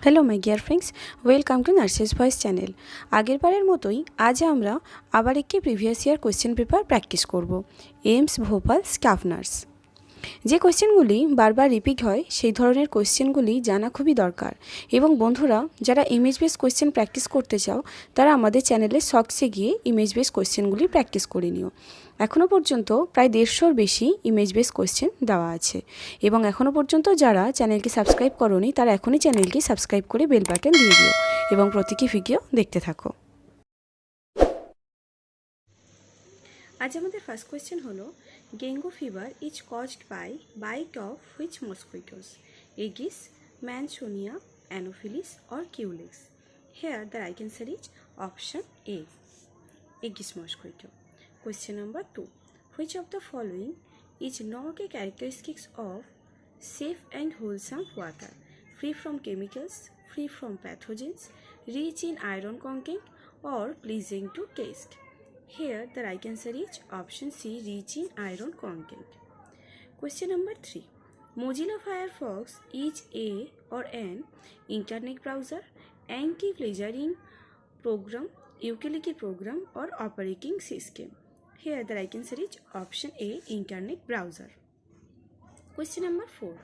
Hello my dear friends, welcome to nurses voice channel. আগের বারের মতোই আজ আমরা আবার একটি previous year question paper practice করব। AIIMS Bhopal staff nurse. যে কোয়েশ্চেনগুলি বারবার রিপিট হয় সেই ধরনের কোয়েশ্চেনগুলি জানা খুবই দরকার। এবং বন্ধুরা, যারা ইমেজ বেস কোয়েশ্চেন প্র্যাকটিস করতে চাও তারা আমাদের চ্যানেলে শর্টসে গিয়ে ইমেজ বেস কোয়েশ্চেনগুলি প্র্যাকটিস করে নিও। এখনও পর্যন্ত প্রায় 150-র বেশি ইমেজ বেস কোয়েশ্চেন দেওয়া আছে। এবং এখনও পর্যন্ত যারা চ্যানেলটি সাবস্ক্রাইব করোনি তারা এখনই চ্যানেলটি সাবস্ক্রাইব করে বেল বাটন দিয়ে দিও এবং প্রতিটি ভিডিও দেখতে থাকো। আজ আমাদের ফার্স্ট কোয়েশ্চেন হলো, dengue fever is caused by bite of which mosquitoes? Aedes, Mansonia, Anopheles or Culex? Here the right answer is option A, Aegis mosquito. Question number 2. Which of the following is not a characteristics of safe and wholesome water? Free from chemicals, free from pathogens, rich in iron content or pleasing to taste? Here the right answer is option C, rich in iron content. Question number 3. Mozilla Firefox is a or an internet browser, anti-plagiarism program, utility program or operating system? Here the right answer is option A, internet browser. Question number 4.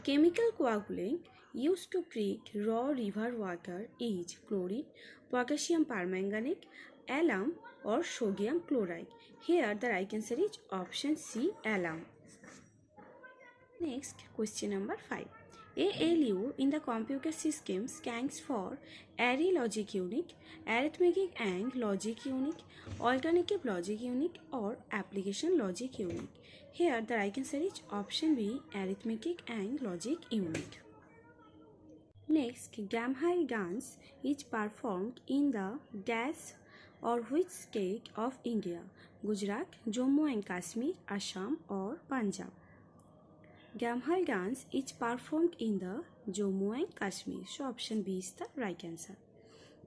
Chemical coagulant used to treat raw river water is chlorine, potassium permanganate, alum or sodium chloride? Here the right answer is option C, alum. Next, question number 5. ALU in the computer system stands for Array Logic Unit, Arithmetic and Logic Unit, Alternative Logic Unit or Application Logic Unit? Here the right answer is option B, Arithmetic and Logic Unit. Next, Gamhai dance is performed in the dash or which state of India? Gujarat, Jammu and Kashmir, Assam or Punjab? Gamhai dance is performed in the Jammu and Kashmir. So option B is the right answer.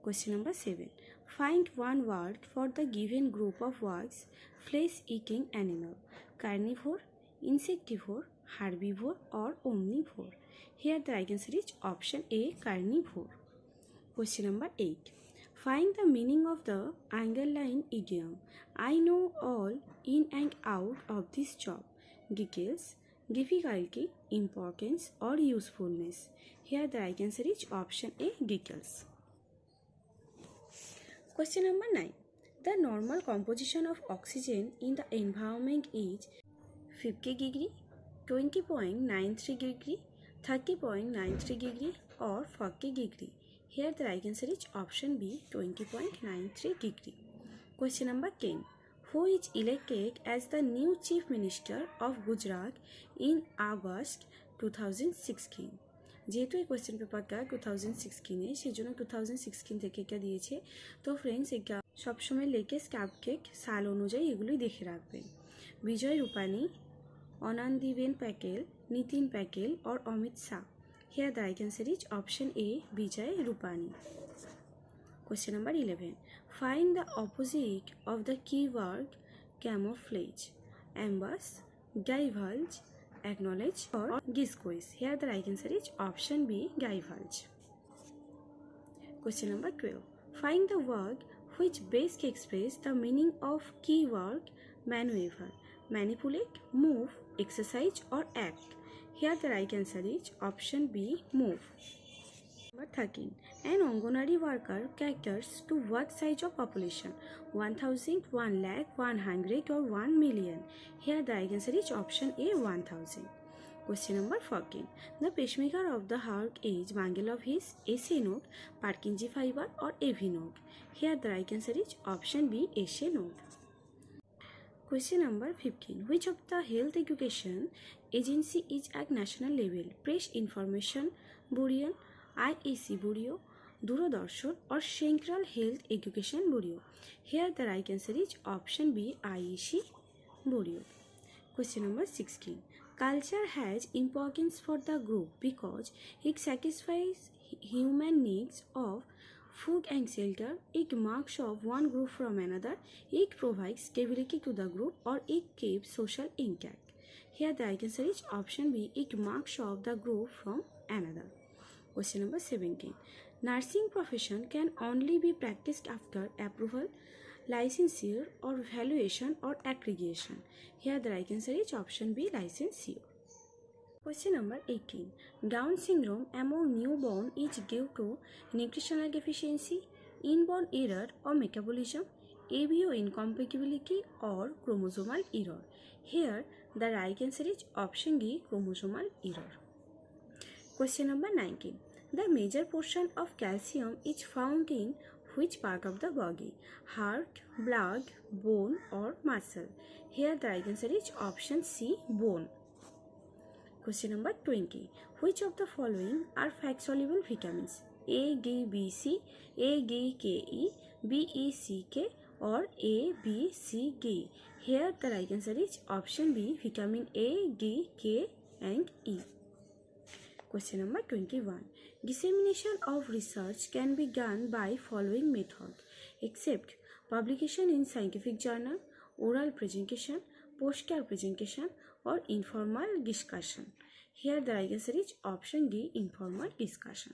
Question number 7. Find one word for the given group of words: flesh-eating animal, carnivore, insectivore, herbivore or omnivore? Here the right answer is option A, carnivore. Question number 8. Find the meaning of the underlined idiom, I know all in and out of this job. Details, difficulty, importance or usefulness? Here the right answer is option A, details. Question number 9. The normal composition of oxygen in the environment is 50 degree, 20.93 degree, 30.93 degree or 40 degree? Here the right answer is option B, 20.93 degree. Question number 10. Who is elected as the new Chief Minister of Gujarat in August 2016? যেহেতু এই question পেপারটা 2016-এ, সেই জন্য 2016 থেকে এটা দিয়েছে। তো friends, এটা সবসময় লেটেস্ট আপডেট সাল অনুযায়ী এগুলোই দেখে রাখবেন। বিজয় Rupani, অনন্দিবেন Patel, Nitin Patel or Amit Shah? Here the right answer is option A, Vijay Rupani. Question number 11. Find the opposite of the keyword camouflage: ambush, divulge, acknowledge or disguise? Here the right answer is option B, divulge. Question number 12. Find the word which best express the meaning of keyword maneuver: manipulate, move, exercise or act? Here the right answer is option B, move. Number 13. An Anganwadi worker caters to what size of population? 1000, 1 lakh, 100 or 1 million? Here the right answer is option A, 1000. Question number 14. The pacemaker of the heart is bundle of his SA node, Purkinje fiber or AV node? Here the right answer is option B, SA node. Question number 15. Which of the health education agency is at national level? Press Information Bureau, IEC Bureau, Doordarshan or Central Health Education Bureau? Here the right answer is option B, IEC Bureau. Question number 16. Culture has importance for the group because it satisfies human needs of food and shelter, it marks off one group from another, it provides stability to the group or it keeps social intact? Here the right answer is option B, it marks off the group from another. Question number 17. Nursing profession can only be practiced after approval, licensure or valuation or accreditation. Here the right answer is option B, licensure. Question number 18. Down syndrome among newborn is due to nutritional deficiency, inborn error or metabolism, ABO incompatibility or chromosomal error. Here the right answer is option D, chromosomal error. Question number 19. The major portion of calcium is found in which part of the body? Heart, blood, bone or muscle? Here the right answer is option C, bone. Question number 20. Which of the following are fat-soluble vitamins? A, D, B, C, A, D, K, E, B, E, C, K or A, B, C, D? Here the right answer is option B, vitamin A, D, K and E. Question number 21. Dissemination of research can be done by following method except publication in scientific journal, oral presentation, poster presentation or informal discussion. Here the right answer is option D, informal discussion.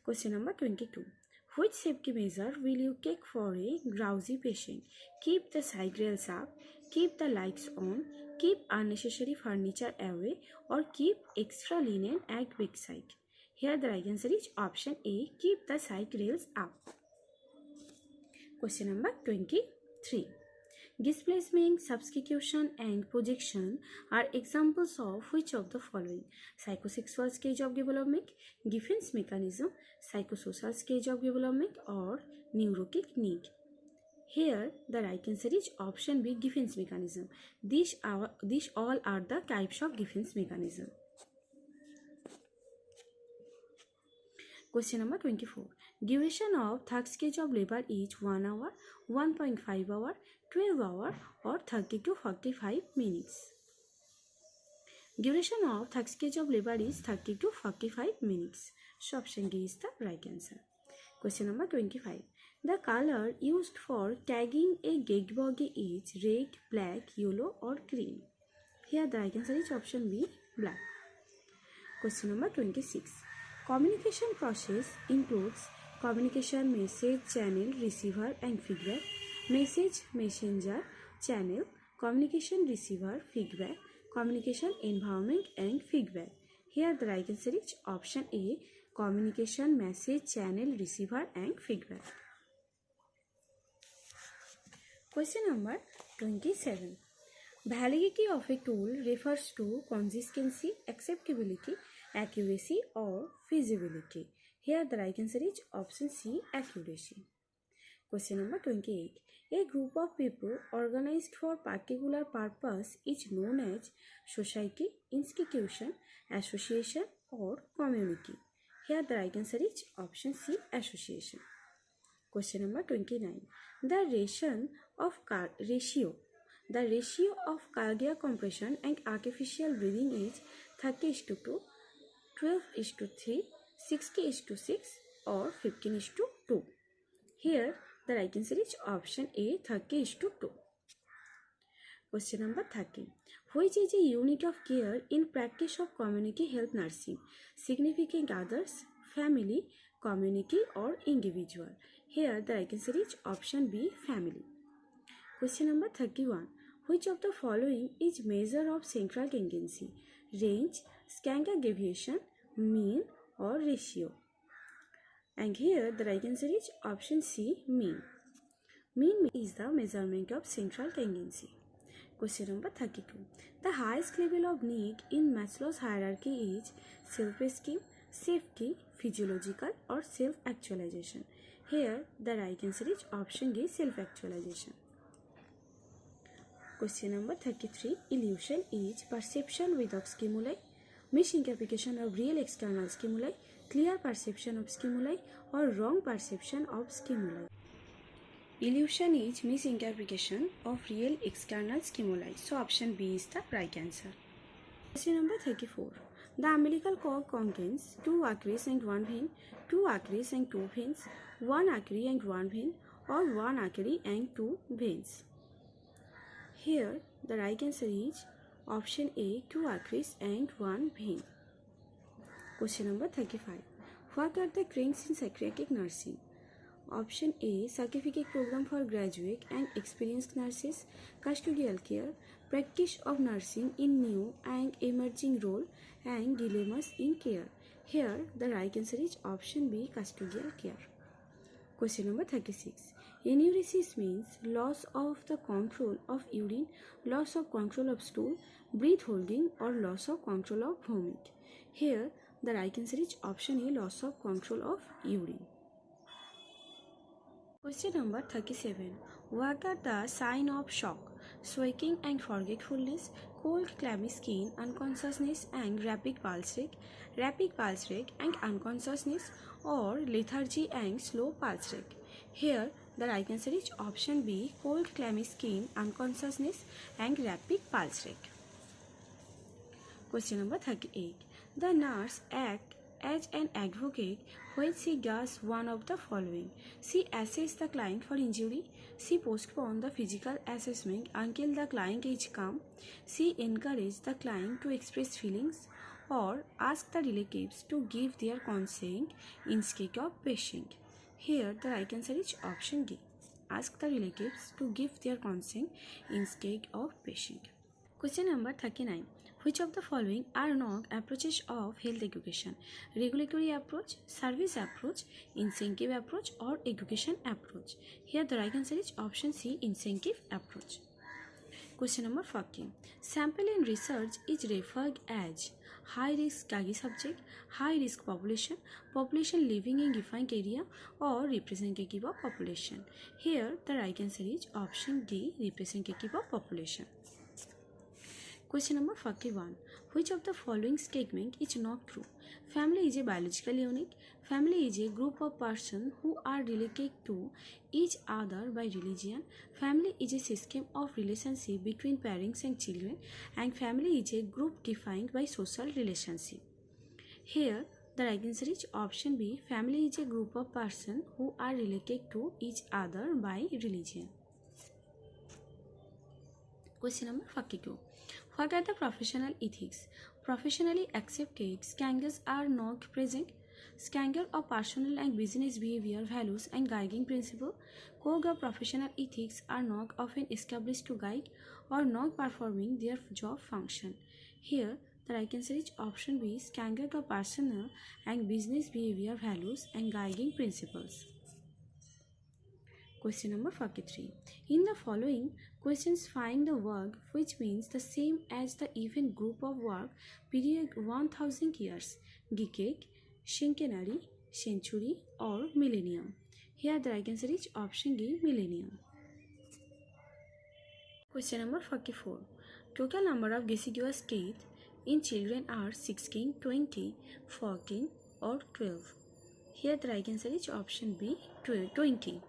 Question number 22. Which safety measure will you take for a drowsy patient? Keep the side rails up, keep the lights on, keep unnecessary furniture away or keep extra linen at bedside. Here the right answer is option A, keep the side rails up. Question number 23. Displacement, substitution and projection are examples of which of the following? Psychosexual stage of development, defense mechanism, psychosocial stage of development or neurotic need. Here the right answer is option B, defense mechanism. These all are the types of defense mechanism. Question number 24. Duration of third stage of labor is 1 hour, 1.5 hour, 12 hour or 30 to 45 minutes. Duration of third stage of labor is 30 to 45 minutes. So option D is the right answer. Question number 25. The color used for tagging a dead body is red, black, yellow or green. Here the right answer is option B, black. Question number 26. Communication process includes communication message, channel, receiver and feedback, message, messenger, channel, communication receiver, feedback, communication environment and feedback. Here the right answer is option A, communication, message, channel, receiver and feedback. Question number 27. Validity of a tool refers to consistency, acceptability, accuracy or feasibility. Here the right answer is option C, accuracy. Question number 28. A group of people organized for particular purpose is known as society, institution, association or community. Here the right answer is option C, association. Question number 29. The ratio of cardiac compression and artificial breathing is 30:2, 12:3, 60:6 or 15:2. Here the right answer is option A, 30:2. Question number 30. Which is a unit of care in practice of community health nursing? Significant others, family, community or individual? Here the right answer is option B, family. Question number 31. Which of the following is measure of central tendency? Range, standard deviation, mean or ratio? And here the right answer is option C, mean. Mean is the measurement of central tendency. Question number 32. The highest level of need in Maslow's hierarchy is self-esteem, safety, physiological or self-actualization. Here the right answer is option D, self-actualization. Question number 33. Illusion is perception without stimuli, misinterpretation of real external stimuli, clear perception of stimuli or wrong perception of stimuli. Illusion is misinterpretation of real external stimuli. So option B is the right answer. Question number 34. The umbilical cord contains 2 arteries and 1 vein, 2 arteries and 2 veins, 1 artery and 1 vein or 1 artery and 2 veins. Here the right answer is option A, 2 arteries and 1 vein. Question number 35. What are the trends in psychiatric nursing? Option A, certificate program for graduate and experienced nurses, custodial care, practice of nursing in new and emerging role, and dilemmas in care. Here, the right answer is option B, custodial care. Question number 36. Enuresis means loss of the control of urine, loss of control of stool, breath holding, or loss of control of vomit. Here, the right answer is option A, loss of control of urine. Question number 37. What are the signs of shock? Shaking and forgetfulness, cold clammy skin, unconsciousness and rapid pulse rate and unconsciousness, or lethargy and slow pulse rate. Here, the right answer is option B, cold clammy skin, unconsciousness and rapid pulse rate. Question number 38. The nurse acts as an advocate when she does one of the following. She assesses the client for injury. She postpones the physical assessment until the client is calm. She encourages the client to express feelings, or ask the relatives to give their consent instead of patient. Here, the right answer is option D. Ask the relatives to give their consent instead of patient. Question number 39. Which of the following are not approaches of health education? Regulatory approach, service approach, incentive approach, or education approach? Here the right answer is option C, incentive approach. Question number 40. Sample in research is referred as high risk study subject, high risk population, population living in defined area, or representative of population. Here the right answer is option D, representative of population. Question number 41. Which of the following statement is not true? Family is a biological unit. Family is a group of persons who are related to each other by religion. Family is a system of relationship between parents and children. And family is a group defined by social relationship. Here, the right answer is option B. Family is a group of persons who are related to each other by religion. Question number 42. What are the professional ethics? Professionally accepted scandals are not present. Scandal of personal and business behavior, values and guiding principle. Code of professional ethics are not often established to guide or not performing their job function. Here, the right answer is option B, scandal of personal and business behavior, values and guiding principles. Question number 43. In the following questions, find the word which means the same as the event group of work period 1000 years, decade, centenary, century, or millennium. Here the right answer is option D, millennium. Question number 44. Total number of deciduous teeth in children are 16, 20, 14, or 12. Here the right answer is option B, 20.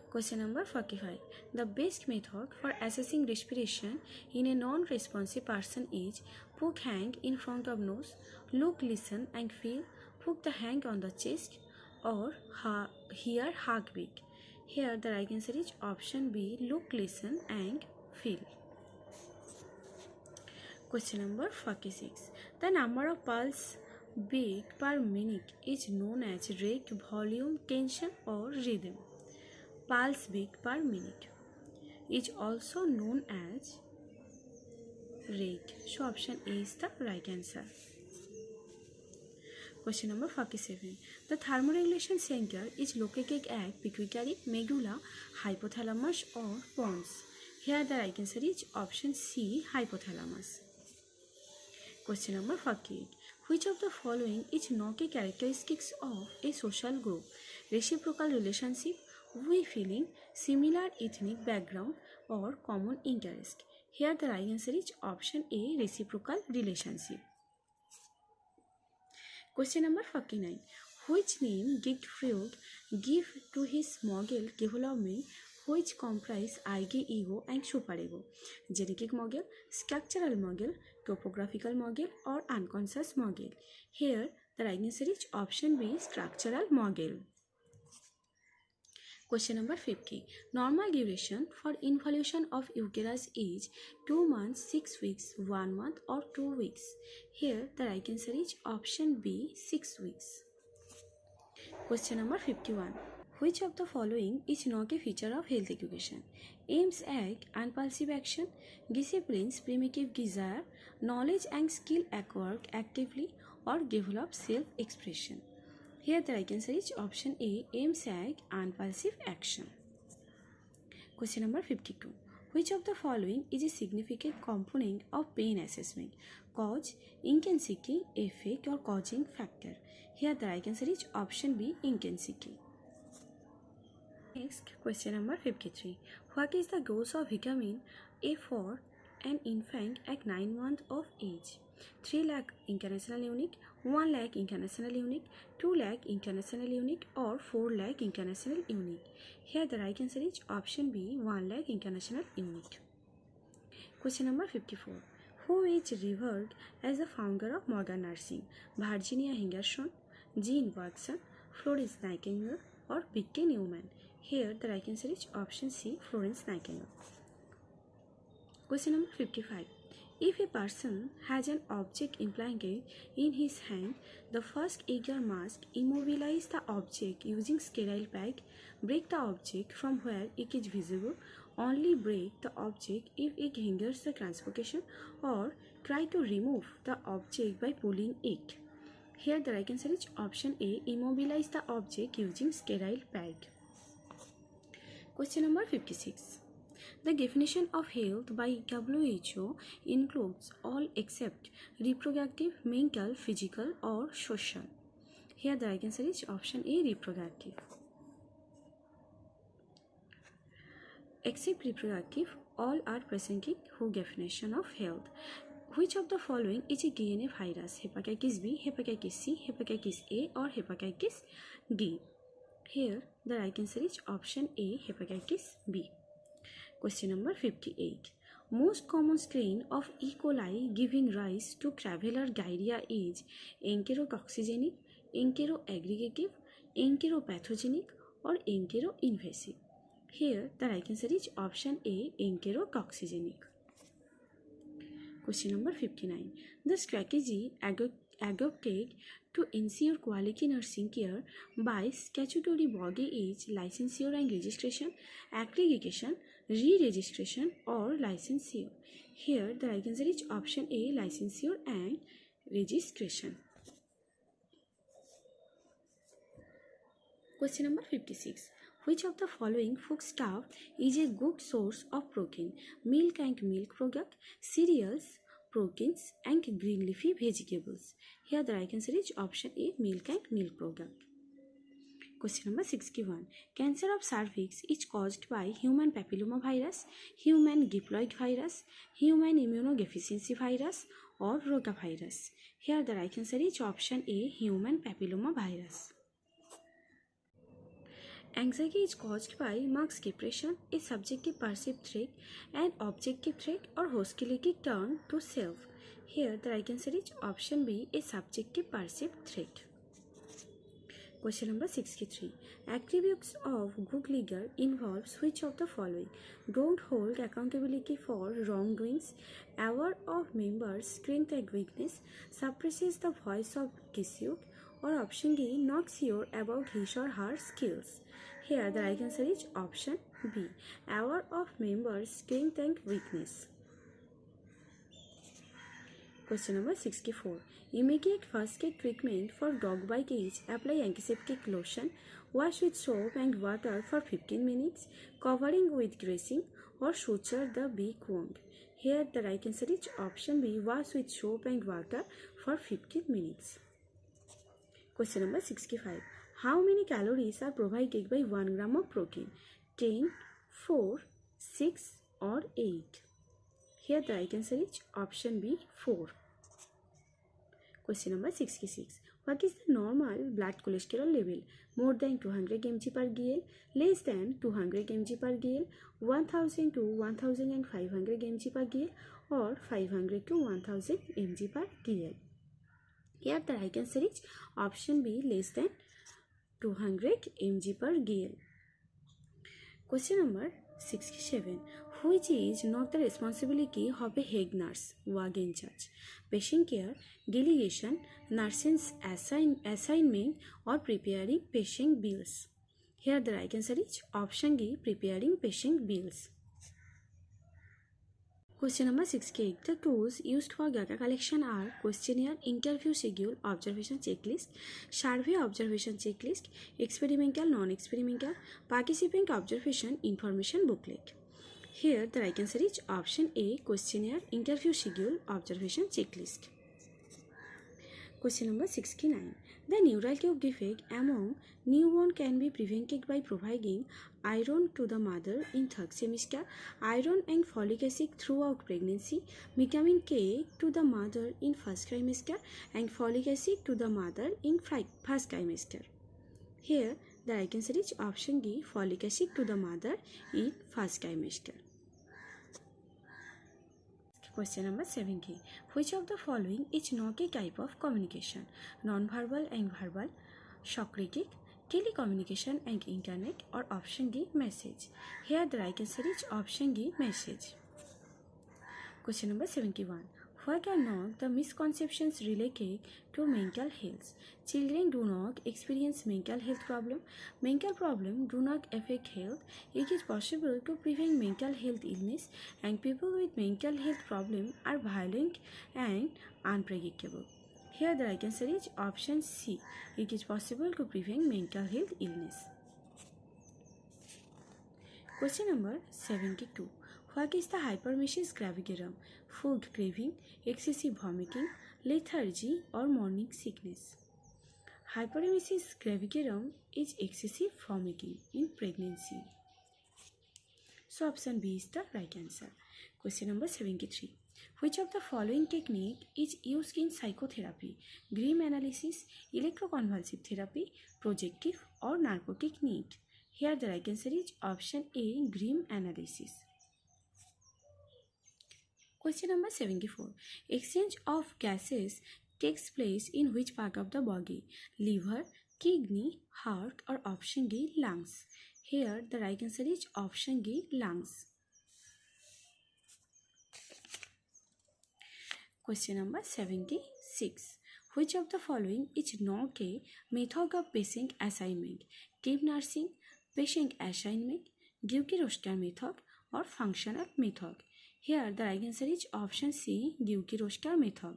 Question number 45. The best method for assessing respiration in a non-responsive person is put hand in front of nose, look, listen and feel, put the hand on the chest, or hear heartbeat. Here the right answer is option B, look, listen and feel. Question number 46. The number of pulse beat per minute is known as rate, volume, tension or rhythm. Pulse beat per minute is also known as rate. So option A is the right answer. Question number 47. The thermoregulation center is located at pituitary, medulla, hypothalamus or pons. Here the right answer is option C, hypothalamus. Question number 48. Which of the following is not a characteristics of a social group? Reciprocal relationship, we feeling, similar ethnic background or common interest. Here the right answer is option A, reciprocal relationship. Question number 49. Which name did Freud give to his model development which comprise alter ego and superego? Genetic model, structural model, topographical model or unconscious model? Here the right answer is option B, structural model. Question number 50. Normal duration for involution of uterus is 2 months, 6 weeks, 1 month or 2 weeks. Here the right answer is option B, 6 weeks. Question number 51. Which of the following is not a feature of health education? Aims at impulsive action, disciplines primitive desire, knowledge and skill acquired actively, or develop self-expression. Here the right answer is option A, aims at impulsive action. Question number 52. Which of the following is a significant component of pain assessment? Cause, intensity, effect or causing factor. Here the right answer is option B, intensity. Next, question number 53. What is the dose of vitamin A for an infant at 9 months of age? 3 lakh international unit, 1 lakh international unit, 2 lakh international unit or 4 lakh international unit. Here the right answer is option B, 1 lakh international unit. Question number 54. Who is revered as the founder of modern nursing? Virginia Henderson, Jean Watson, Florence Nightingale or Vicki Newman. Here the right answer is option C, Florence Nightingale. Question number 55. If a person has an object implanted in his hand, the first Eiger must immobilize the object using sterile pack, break the object from where it is visible, only break the object if it hinders the transportation, or try to remove the object by pulling it. Here the right answer is option A, immobilize the object using sterile pack. Question number 56. The definition of health by WHO includes all except reproductive, mental, physical or social. Here the right answer is option A, reproductive. Except reproductive, all are presenting who definition of health. Which of the following is a DNA virus? Hepatitis B, hepatitis C, hepatitis A or hepatitis D? Here the right answer is option A, hepatitis B. Question number 58. Most common strain of E. coli giving rise to traveler diarrhea is enterotoxigenic, enteroaggregative, enteropathogenic or enteroinvasive. Here the right answer is option A, enterotoxigenic. Question number 59. The strategy adopted to ensure quality nursing care by statutory body is licensure and registration, accreditation, re-registration or licensure. Here the right answer is option A, licensure and registration. Question number 56. Which of the following foodstuff is a good source of protein? Milk and milk product, cereals, proteins and green leafy vegetables. Here the right answer is option A, milk and milk product. Question number 61. Cancer of cervix is caused by human papillomavirus, human diploid virus, human immunodeficiency virus or rotavirus. Here the right answer is option A, human papillomavirus. Anxiety is caused by marks depression, a subjective perceived threat, an objective threat or hostility turned to self. Here the right answer is option B, a subjective perceived threat. Question number 63. Attributes of good leader involves which of the following? Don't hold accountability for wrongdoings, aware of members' strength and weakness, suppresses the voice of dispute, or option D, not sure about his or her skills. Here the right answer is option B, aware of members' strength and weakness. Question number 64. Immediate first aid treatment for dog bite is apply antiseptic lotion, wash with soap and water for 15 minutes, covering with dressing, or suture the big wound. Here the right answer is option B, wash with soap and water for 15 minutes. Question number 65. How many calories are provided by 1 gram of protein? 10, 4, 6 or 8? Here the right answer is option B, 4. Question number 66. What is the normal blood cholesterol level? More than 200 mg per gl, less than 200 mg per gl, 1000 to 1500 mg per gl or 500 to 1000 mg per gl? Here the right answer is option B, less than 200 mg per gl. Question number 67. Which is not the responsibility of a head nurse work in charge? Patient care, delegation, nurse's assignment, or preparing patient bills? Here the right answer is option D, preparing patient bills. Question number 68. The tools used for data collection are questionnaire, interview schedule, observation checklist, survey observation checklist, experimental, non-experimental, participant observation information booklet. Here the right answer is option A, questionnaire, interview schedule, observation checklist. Question number 69. The neural tube defect among newborn can be prevented by providing iron to the mother in third semester, iron and folic acid throughout pregnancy, vitamin K to the mother in first trimester, and folic acid to the mother in first trimester. Here, the right answer is option D, folic acid to the mother in first trimester. Question number 70. Which of the following is not a type of communication? Non-verbal and verbal, Socratic, telecommunication and internet, or option D, message? Here the right answer is option D, message. Question number 71. What are not the misconceptions related to mental health? Children do not experience mental health problem. Mental problem do not affect health. It is possible to prevent mental health illness, and people with mental health problem are violent and unpredictable. Here the right answer is option C. It is possible to prevent mental health illness. Question number 72. What is the hyperemesis gravidarum? Food craving, excessive vomiting, lethargy, or morning sickness? Hyperemesis gravidarum is excessive vomiting in pregnancy. So option B is the right answer. Question number 73. Which of the following technique is used in psychotherapy? Grimm analysis, electroconvulsive therapy, projective, or narcotic need? Here the right answer is option A, Grimm analysis. Question number 74. Exchange of gases takes place in which part of the body? Liver, kidney, heart, or option D, lungs? Here the right answer is option D, lungs. Question number 76. Which of the following is not a method of patient assignment? Team nursing, patient assignment, duty roster method, or functional method? Here the right answer is option C, duty roster method.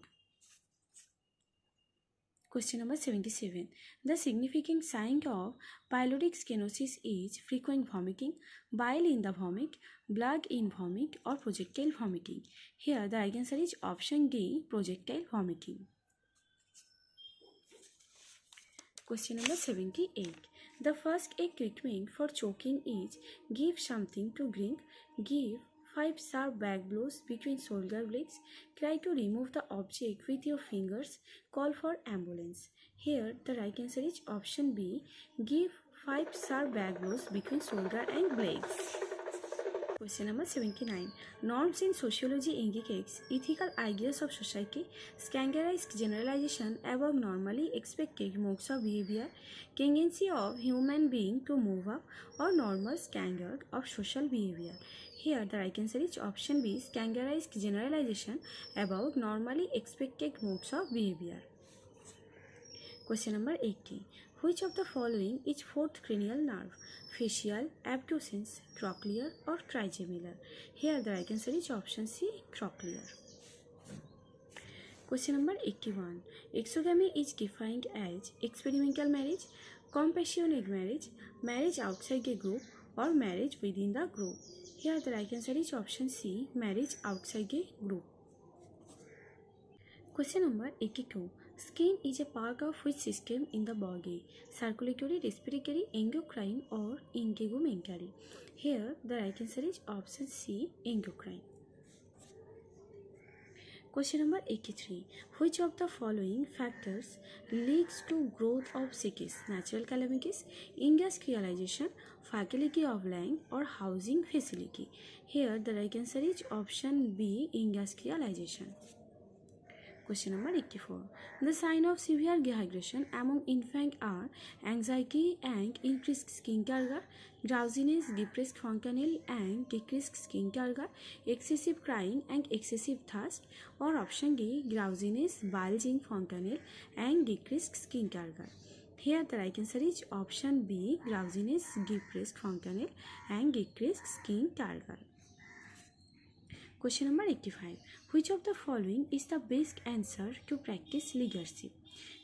Question number 77. The significant sign of pyloric stenosis is frequent vomiting, bile in the vomit, blood in vomit, or projectile vomiting? Here the right answer is option D, projectile vomiting. Question number 78. The first aid treatment for choking is give something to drink, give 5 sharp back blows between shoulder blades, try to remove the object with your fingers, call for ambulance. Here the right answer is option B, give 5 sharp back blows between shoulder and blades. Question number 79. Norms in sociology indicates ethical ideas of society, standardized generalization above normally expected modes of behavior, tendency of human being to move up, or normal standard of social behavior? Here the right answer is option B, standardized generalization about normally expected modes of behavior. Question number 80. Which of the following is fourth cranial nerve? Facial, abducens, trochlear, or trigeminal? Here the right answer is option C, trochlear. Question number 81. Exogamy is defined as experimental marriage, compassionate marriage, marriage outside a group, or marriage within the group? Here the right answer is option C, marriage outside a group. Question number 82. Skin is a part of which system in the body? Circulatory, respiratory, endocrine, or integumentary? Here the right answer is option C, endocrine. Question number 83. Which of the following factors leads to growth of cities? Natural calamities, industrialization, fertility of land, or housing facility? Here the right answer is option B, industrialization. Question number 84. The sign of severe dehydration among infants are anxiety and increased skin turgor, drowsiness, depressed fontanelle and decreased skin turgor, excessive crying and excessive thirst, or option D, drowsiness, bulging fontanelle and decreased skin turgor. Here the right answer is option B, drowsiness, depressed fontanelle and decreased skin turgor. Question number 85. Which of the following is the best answer to practice leadership?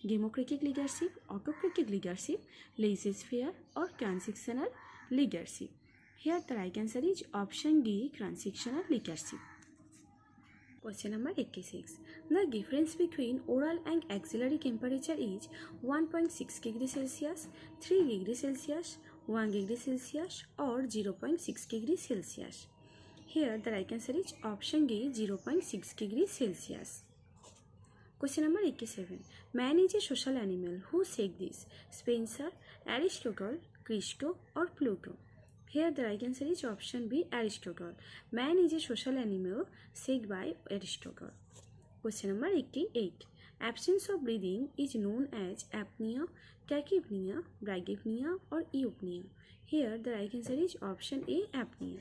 Democratic leadership, autocratic leadership, laissez-faire or transactional leadership? Here the right answer is option D, transactional leadership. Question number 86. The difference between oral and axillary temperature is 1.6 degrees Celsius, 3 degrees Celsius, 1 degree Celsius or 0.6 degrees Celsius. Here the right answer is option D, 0.6 degrees Celsius. Question number 87. Man is a social animal. Who said this? Spencer, Aristotle, Christo or Pluto? Here the right answer is option B, Aristotle. Man is a social animal said by Aristotle. Question number 88. Absence of breathing is known as apnea, tachypnea, bradypnea or eupnea. Here the right answer is option A, apnea.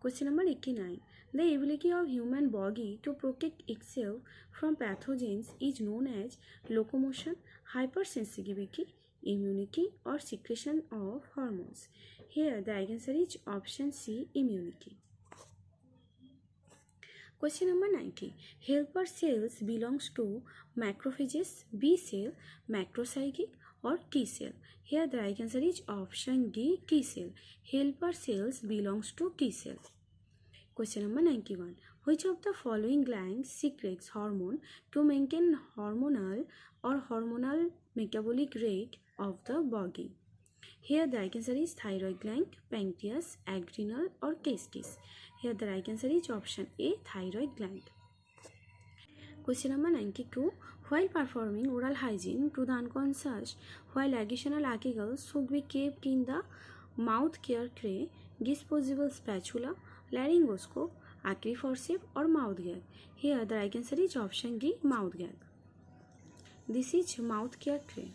Question number 89. The ability of human body to protect itself from pathogens is known as locomotion, hypersensitivity, immunity or secretion of hormones. Here the right answer is option C, immunity. Question number 90. Helper cells belongs to macrophages, B cell, macrocytic or T cell. Here the right answer is option D, T cell. Helper cells belongs to T cell. Question number 91. Which of the following glands secretes hormone to maintain hormonal or hormonal metabolic rate of the body? Here the right answer is thyroid gland, pancreas, adrenal or testes. Here the right answer is option A, thyroid gland. Question number 92. While performing oral hygiene to the unconscious, while additional articles should be kept in the mouth care tray, disposable spatula, laryngoscope, acry forceps or mouth gag? Here the right answer is option D, mouth gag. This is mouth care tray.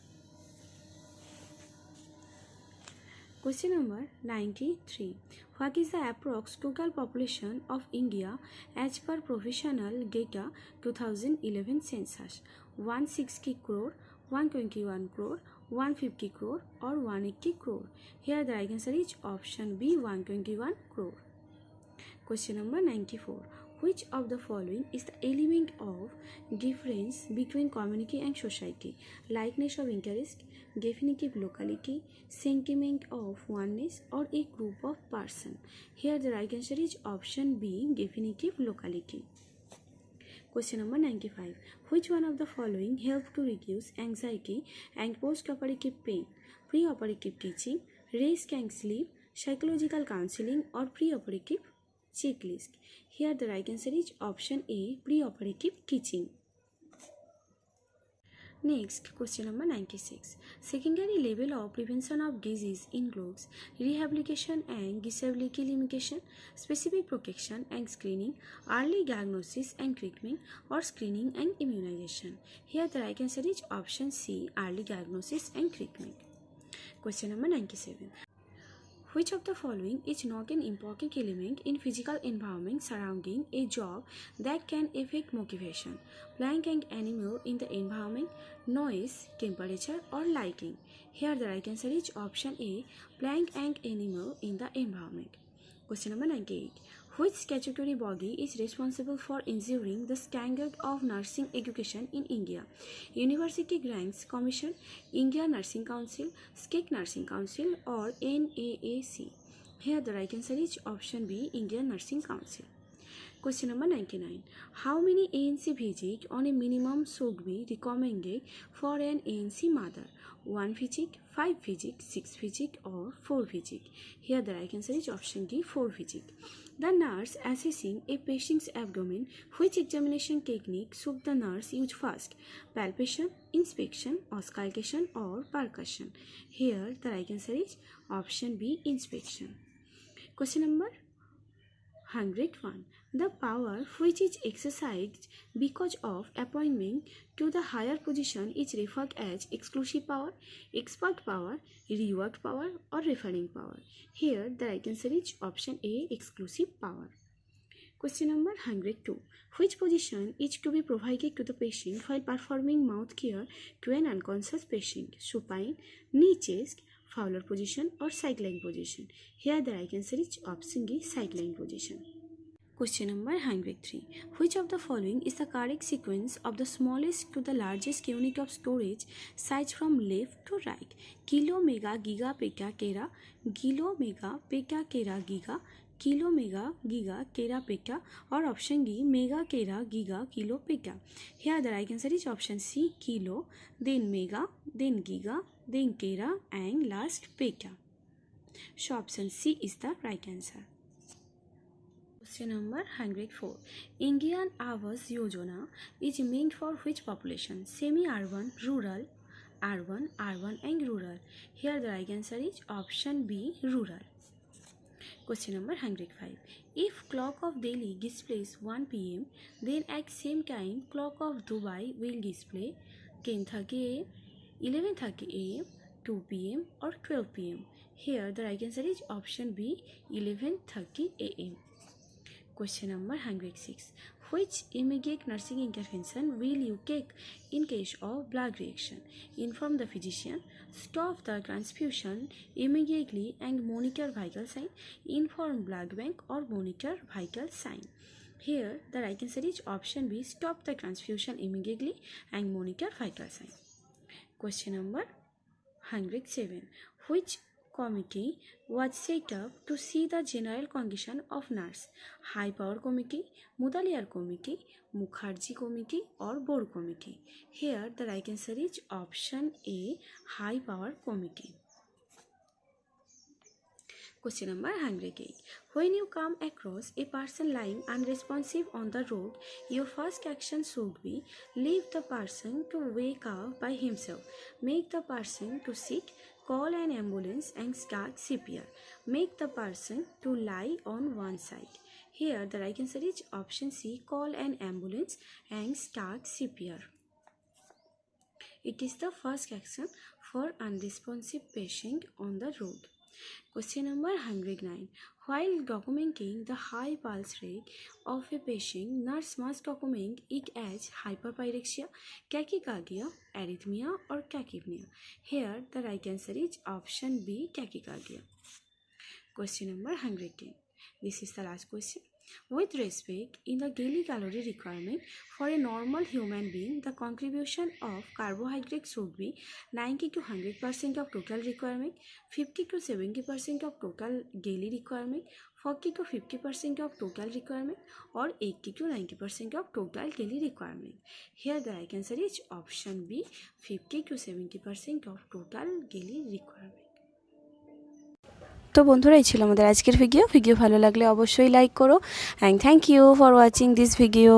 Question number 93. What is the approx total population of India as per Provisional Data 2011 Census? 160 crore, 121 crore, 150 crore or 180 crore? Here the right answer is option B, 121 crore. Question number 94. Which of the following is the element of difference between community and society? Likeness of interest, definitive locality, sentiment of oneness or a group of person? Here the right answer is option B, definitive locality. Question number 95. Which one of the following help to reduce anxiety and post-operative pain? Pre-operative teaching, rest and sleep, psychological counseling or pre-operative checklist? Here the right answer is option A, pre-operative teaching. Next, question number 96. Secondary level of prevention of disease includes rehabilitation and disability limitation, specific protection and screening, early diagnosis and treatment, or screening and immunization. Here the right answer is option C, early diagnosis and treatment. Question number 97. Which of the following is not an important element in physical environment surrounding a job that can affect motivation? Plant and animal in the environment, noise, temperature or lighting? Here the right answer is option A, plant and animal in the environment. Question number 98. Which statutory body is responsible for ensuring the standard of nursing education in India? University Grants Commission, India Nursing Council, State Nursing Council or NAAC? Here the right answer is option B, Indian Nursing Council. Question number 99. How many ANC visits on a minimum should be recommended for an ANC mother? 1 visit, 5 visits, 6 visits or 4 visits? Here the right answer is option D, 4 visits. The nurse assessing a patient's abdomen, which examination technique should the nurse use first? Palpation, inspection, auscultation or percussion? Here the right answer is option B, inspection. Question number 101. The power which is exercised because of appointment to the higher position is referred as exclusive power, expert power, reward power, or referring power. Here the right answer is option A, exclusive power. Question number 102. Which position is to be provided to the patient while performing mouth care to an unconscious patient? Supine, knee chest, Fowler position, or side lying position? Here the right answer is option D, side lying position. Question number 103. Which of the following is the correct sequence of the smallest to the largest unit of storage size from left to right? Kilo, mega, giga, peka, kera, kilo, mega, peka, kera, giga, kilo, mega, giga, kera, peka, or option D, mega, kera, giga, kilo, peka? Here the right answer is option C, kilo, then mega, then giga, then kera, and last peka. So option C is the right answer. Question number 104. Indian Awas Yojana is meant for which population? Semi-urban, rural, urban, and rural. Here the right answer is option B, rural. Question number 105. If clock of Delhi displays 1 p.m., then at same time clock of Dubai will display 10:30 a.m., 11:30 a.m., 2 p.m. or 12 p.m. Here the right answer is option B, 11:30 a.m. Question number 106. Which immediate nursing intervention will you take in case of blood reaction? Inform the physician, stop the transfusion immediately and monitor vital sign, inform blood bank, or monitor vital sign. Here the right answer is option B, stop the transfusion immediately and monitor vital sign. Question number 107. Which committee was set up to see the general condition of nurse? High power committee, Mudaliar committee, Mukherjee committee, or board committee? Here the right answer is option A, high power committee. Question number 108. When you come across a person lying unresponsive on the road, your first action should be leave the person to wake up by himself, make the person to sit, call an ambulance and start CPR, make the person to lie on one side. Here the right answer is option C, call an ambulance and start CPR. It is the first action for unresponsive patient on the road. Question number 109. While documenting the high pulse rate of a patient, nurse must document it as hyperpyrexia, tachycardia, arrhythmia, or tachypnea. Here the right answer is option B, tachycardia. Question number 110. This is the last question. With respect in the daily calorie requirement for a normal human being, the contribution of carbohydrate should be 90 to 100% of total requirement, 50 to 70% of total daily requirement, 40 to 50% of total requirement, or 80 to 90% of total daily requirement. Here the right answer is option B, 50 to 70% of total daily requirement. তো বন্ধুরা, এই ছিল আমাদের আজকের video ভালো লাগলে অবশ্যই like করো, and thank you for watching this video.